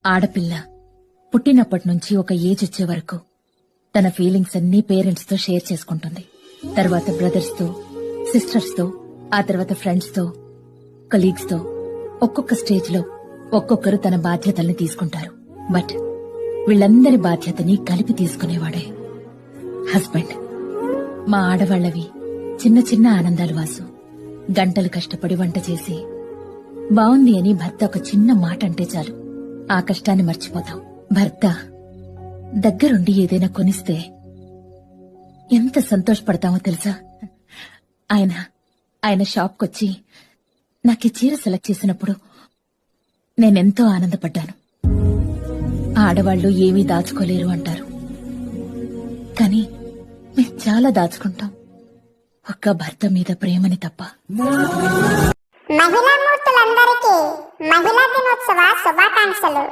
ఆడపిల్ల పుట్టినప్పటి నుంచి ఒక ఏజ్ వచ్చే వరకు తన ఫీలింగ్స్ అన్నీ పేరెంట్స్ తో షేర్ చేసుకుంటుంది. తర్వాత బ్రదర్స్ తో, సిస్టర్స్ తో, ఆ తర్వాత ఫ్రెండ్స్ తో, కలీగ్స్ తో. ఒక్కొక్క స్టేజ్ లో ఒక్కొక్కరు తన బాధ్యతల్ని తీసుకుంటారు. బట్ వీళ్ళందరి బాధ్యతని కలిపి తీసుకునేవాడే హస్బెండ్. మా ఆడవాళ్లవి చిన్న చిన్న ఆనందాలు వాసు. గంటలు కష్టపడి వంట చేసి బావుంది అని భర్త ఒక చిన్న మాట అంటే చాలు, ఆ కష్టాన్ని మర్చిపోతాం. భర్త దగ్గరుండి ఏదైనా కొనిస్తే ఎంత సంతోషపడతామో తెలుసా? ఆయన షాప్కొచ్చి నాకు ఈ చీర సెలెక్ట్ చేసినప్పుడు నేనెంతో ఆనందపడ్డాను. ఆడవాళ్లు ఏమీ దాచుకోలేరు అంటారు, కానీ మేం చాలా దాచుకుంటాం, ఒక్క భర్త మీద ప్రేమని తప్ప. మహిళా మూర్తులందరికీ మహిళా దినోత్సవ శుభాకాంక్షలు.